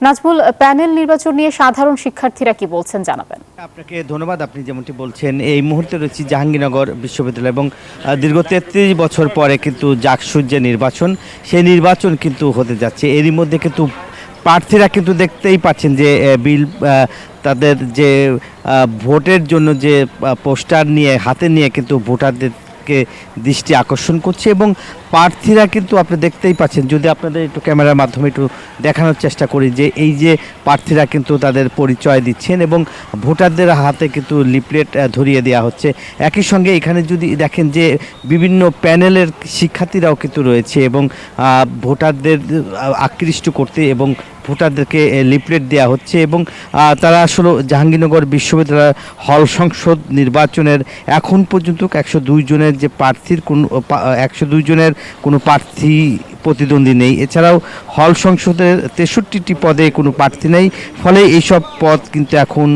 Nazmul, panel নির্বাচন নিয়ে সাধারণ শিক্ষার্থীরা কি বলছেন জানাবেন। আপনাকে ধন্যবাদ। আপনি যেমনটি বলছেন, এই মুহূর্তে রয়েছি জাহাঙ্গীরনগর বিশ্ববিদ্যালয় এবং দীর্ঘ 33 বছর পরে কিন্তু জাকসুর যে নির্বাচন, সেই নির্বাচন কিন্তু হতে যাচ্ছে। এরই মধ্যে কিন্তু প্রার্থীরা কিন্তু দেখতেই পাচ্ছেন যে বিল তাদের যে ভোটের জন্য যে পোস্টার নিয়ে হাতে নিয়ে কিন্তু ভোটারদেরকে দৃষ্টি আকর্ষণ করছে এবং প্রার্থীরা কিন্তু আপনি দেখতেই পাচ্ছেন, যদি আপনাদের একটু ক্যামেরার মাধ্যমে একটু দেখানোর চেষ্টা করি যে এই যে প্রার্থীরা কিন্তু তাদের পরিচয় দিচ্ছেন এবং ভোটারদের হাতে কিন্তু লিফলেট ধরিয়ে দেওয়া হচ্ছে। একই সঙ্গে এখানে যদি দেখেন যে বিভিন্ন প্যানেলের শিক্ষার্থীরাও কিন্তু রয়েছে এবং ভোটারদের আকৃষ্ট করতে এবং ভোটারদেরকে লিফলেট দেওয়া হচ্ছে এবং তারা আসলে জাহাঙ্গীরনগর বিশ্ববিদ্যালয় হল সংসদ নির্বাচনের এখন পর্যন্ত 102 জনের যে প্রার্থীর কোন 102 জনের কোনো প্রার্থী প্রতিদ্বন্দ্বী নেই। এছাড়াও হল সংসদের 63টি পদে কোনো প্রার্থী নেই, ফলে এইসব পদ কিন্তু এখন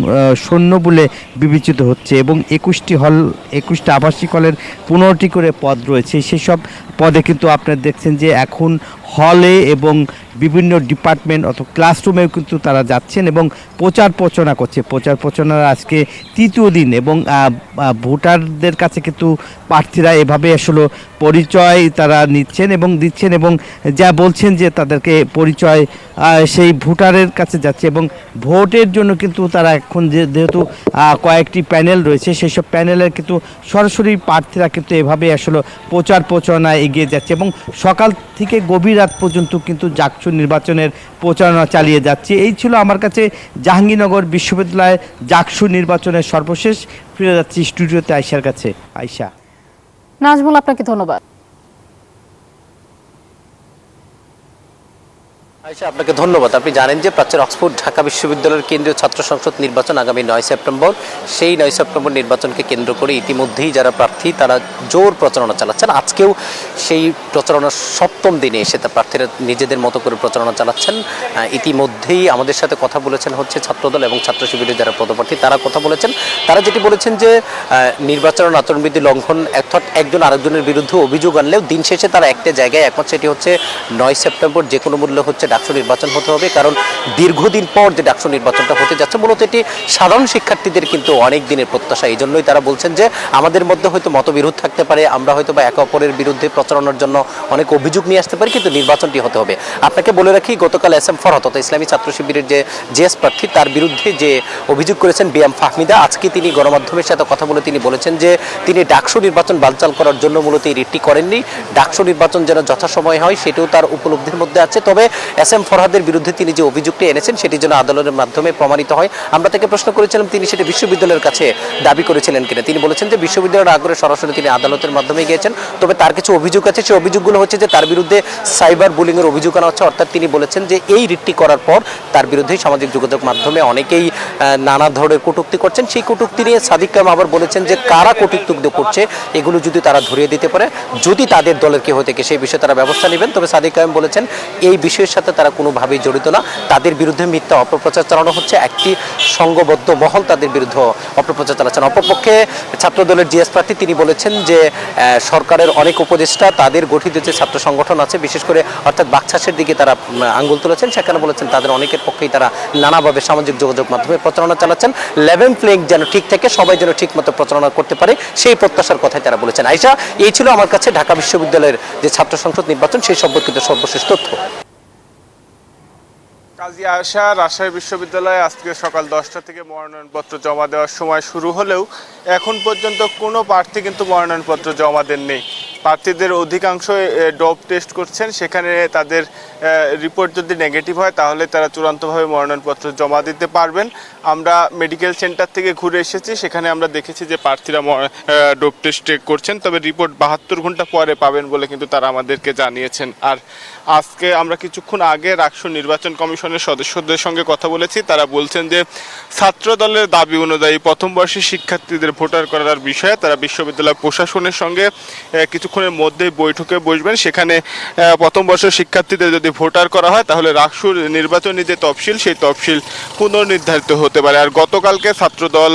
শূন্য বলে বিবেচিত হচ্ছে এবং 21টা আবাসিক হলের 15টি করে পদ রয়েছে। সেসব পদে কিন্তু আপনারা দেখছেন যে এখন হলে এবং বিভিন্ন ডিপার্টমেন্ট অথবা ক্লাসরুমেও কিন্তু তারা যাচ্ছেন এবং প্রচার প্রচারণা করছে। প্রচার প্রচারণার আজকে তৃতীয় দিন এবং ভোটারদের কাছে কিন্তু প্রার্থীরা এভাবে আসলে পরিচয় তারা নিচ্ছেন এবং দিচ্ছেন এবং যা বলছেন যে তাদেরকে পরিচয় সেই ভোটারের কাছে যাচ্ছে এবং ভোটের জন্য কিন্তু তারা এখন যেহেতু কয়েকটি প্যানেল রয়েছে, সেই সব প্যানেলের কিন্তু সরাসরি প্রার্থীরা কিন্তু এভাবে আসলে প্রচার প্রচারণা এগিয়ে যাচ্ছে এবং সকাল থেকে গভীর রাত পর্যন্ত কিন্তু জাকসু নির্বাচনের প্রচারণা চালিয়ে যাচ্ছে। এই ছিল আমার কাছে জাহাঙ্গীরনগর বিশ্ববিদ্যালয় জাকসু নির্বাচনের সর্বশেষ। ফিরে যাচ্ছি স্টুডিওতে আয়শার কাছে। আয়শা। নাজমুল, আপনাকে ধন্যবাদ। আয়শা, আপনাকে ধন্যবাদ। আপনি জানেন যে প্রাচ্যের অক্সফোর্ড ঢাকা বিশ্ববিদ্যালয়ের কেন্দ্রীয় ছাত্র সংসদ নির্বাচন আগামী 9 সেপ্টেম্বর। সেই 9 সেপ্টেম্বর নির্বাচনকে কেন্দ্র করে ইতিমধ্যেই যারা প্রার্থী তারা জোর প্রচারণা চালাচ্ছেন। আজকেও সেই প্রচারণার 7ম দিনে এসে তা প্রার্থীরা নিজেদের মতো করে প্রচারণা চালাচ্ছেন। ইতিমধ্যেই আমাদের সাথে কথা বলেছেন হচ্ছে ছাত্রদল এবং ছাত্র শিবিরের যারা পদপ্রার্থী, তারা কথা বলেছেন। তারা যেটি বলেছেন যে নির্বাচন আচরণবিধি লঙ্ঘন অর্থাৎ একজন আরেকজনের বিরুদ্ধে অভিযোগ আনলেও দিন শেষে তারা একটা জায়গায় একমত, সেটি হচ্ছে 9 সেপ্টেম্বর যে কোনো মূল্য হচ্ছে ডাকসু নির্বাচন হতে হবে। কারণ দীর্ঘদিন পর যে ডাকসু নির্বাচনটা হতে যাচ্ছে, মূলত এটি সাধারণ শিক্ষার্থীদের কিন্তু অনেক দিনের প্রত্যাশা। এই জন্যই তারা বলছেন যে আমাদের মধ্যে হয়তো মতবিরোধ থাকতে পারে, আমরা হয়তো বা একে অপরের বিরুদ্ধে প্রচারণার জন্য অনেক অভিযোগ নিয়ে আসতে পারি, কিন্তু নির্বাচনটি হতে হবে। আপনাকে বলে রাখি, গতকাল এস এম ফরহাদ অর্থাৎ ইসলামী ছাত্র শিবিরের যে জিএস প্রার্থী, তার বিরুদ্ধে যে অভিযোগ করেছেন বিএম ফাহমিদা, আজকে তিনি গণমাধ্যমের সাথে কথা বলে তিনি বলেছেন যে তিনি ডাকসু নির্বাচন বানচাল করার জন্য মূলত এই রিটটি করেননি। ডাকসু নির্বাচন যেন যথাসময়ে হয় সেটিও তার উপলব্ধির মধ্যে আছে। তবে এস এম ফরহাদের বিরুদ্ধে তিনি যে অভিযোগটি এনেছেন সেটি যেন আদালতের মাধ্যমে প্রমাণিত হয়। আমরা তাকে প্রশ্ন করেছিলাম তিনি সেটি বিশ্ববিদ্যালয়ের কাছে দাবি করেছিলেন কিনা। তিনি বলেছেন যে বিশ্ববিদ্যালয়ের আগ্রহে সরাসরি তিনি আদালতের মাধ্যমে গিয়েছেন। তবে তার কিছু অভিযোগ আছে, সেই অভিযোগগুলো হচ্ছে যে তার বিরুদ্ধে সাইবার বুলিংয়ের অভিযোগ আনা হচ্ছে। অর্থাৎ তিনি বলেছেন যে এই রিটটি করার পর তার বিরুদ্ধে সামাজিক যোগাযোগ মাধ্যমে অনেকেই নানা ধরনের কটূক্তি করছেন। সেই কটূক্তি নিয়ে সাদিক কায়েম আবার বলেছেন যে কারা কটূক্তি করছে এগুলো যদি তারা ধরিয়ে দিতে পারে, যদি তাদের দলের কেউ থেকে সেই বিষয়ে তারা ব্যবস্থা নেবেন। তবে সাদিক কায়েম বলেছেন এই বিষয়ের সাথে তারা কোনোভাবেই জড়িত না, তাদের বিরুদ্ধে মিথ্যা অপপ্রচার চালানো হচ্ছে, একটি সংঘবদ্ধ মহল তাদের বিরুদ্ধে অপপ্রচার চালাচ্ছেন। অপরপক্ষে ছাত্রদলের জিএস প্রার্থী তিনি বলেছেন যে সরকারের অনেক উপদেষ্টা তাদের গঠিত যে ছাত্র সংগঠন আছে, বিশেষ করে অর্থাৎ বাকছাসের দিকে তারা আঙ্গুল তুলেছেন। সেখানে বলেছেন তাদের অনেকের পক্ষেই তারা নানাভাবে সামাজিক যোগাযোগ মাধ্যমে প্রচারণা চালাচ্ছেন। লেভেল প্লেইং যেন ঠিক থাকে, সবাই যেন ঠিক মতো প্রচারণা করতে পারে, সেই প্রত্যাশার কথাই তারা বলেছেন। আয়শা, এই ছিল আমার কাছে ঢাকা বিশ্ববিদ্যালয়ের যে ছাত্র সংসদ নির্বাচন সেই সম্পর্কিত সর্বশেষ তথ্য। কাজী আয়েশা, রাজশাহী বিশ্ববিদ্যালয়ে আজকে সকাল 10টা থেকে মনোনয়নপত্র জমা দেওয়ার সময় শুরু হলেও এখন পর্যন্ত কোনো প্রার্থী কিন্তু মনোনয়নপত্র জমা দেননি। প্রার্থীদের অধিকাংশই ডোপ টেস্ট করছেন, সেখানে তাদের রিপোর্ট যদি নেগেটিভ হয় তাহলে তারা চূড়ান্তভাবে মনোনয়নপত্র জমা দিতে পারবেন। আমরা মেডিকেল সেন্টার থেকে ঘুরে এসেছি, সেখানে আমরা দেখেছি যে প্রার্থীরা ডোপ টেস্ট করছেন, তবে রিপোর্ট 72 ঘন্টা পরে পাবেন বলে কিন্তু তারা আমাদেরকে জানিয়েছেন। আর আজকে আমরা কিছুক্ষণ আগে রাকসু নির্বাচন কমিশনের সদস্যদের সঙ্গে কথা বলেছি, তারা বলছেন যে ছাত্র দলের দাবি অনুযায়ী প্রথম বর্ষের শিক্ষার্থীদের ভোটার করার বিষয়ে তারা বিশ্ববিদ্যালয় প্রশাসনের সঙ্গে কিছু কিছুক্ষণের মধ্যেই বৈঠকে বসবেন। সেখানে প্রথম বর্ষের শিক্ষার্থীদের যদি ভোটার করা হয় তাহলে রাকসুর নির্বাচনী যে তফসিল সেই তফসিল পুনর্নির্ধারিত হতে পারে। আর গতকালকে ছাত্রদল,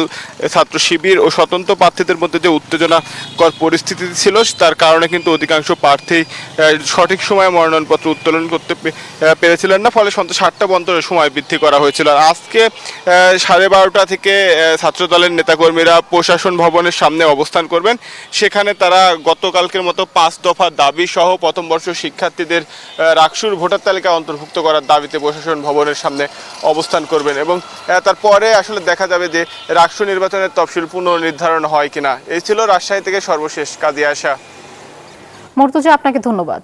ছাত্র শিবির ও স্বতন্ত্র প্রার্থীদের মধ্যে যে উত্তেজনাকর পরিস্থিতি ছিল তার কারণে কিন্তু অধিকাংশ প্রার্থী সঠিক সময়ে মনোনয়নপত্র উত্তোলন করতে পেরেছিলেন না, ফলে সন্ধ্যা 7টা পর্যন্ত সময় বৃদ্ধি করা হয়েছিল। আর আজকে 12:30 থেকে ছাত্রদলের নেতাকর্মীরা প্রশাসন ভবনের সামনে অবস্থান করবেন। সেখানে তারা গতকালকের মতো 5 দফা দাবি সহ প্রথম বর্ষ শিক্ষার্থীদের রাকসুর ভোটার তালিকায় অন্তর্ভুক্ত করার দাবিতে প্রশাসন ভবনের সামনে অবস্থান করবেন এবং তারপরে আসলে দেখা যাবে যে রাকসু নির্বাচনের তফসিল পুনর্নির্ধারণ হয় কিনা। এই ছিল রাজশাহী থেকে সর্বশেষ কাজী আশা। মর্তুজা, আপনাকে ধন্যবাদ।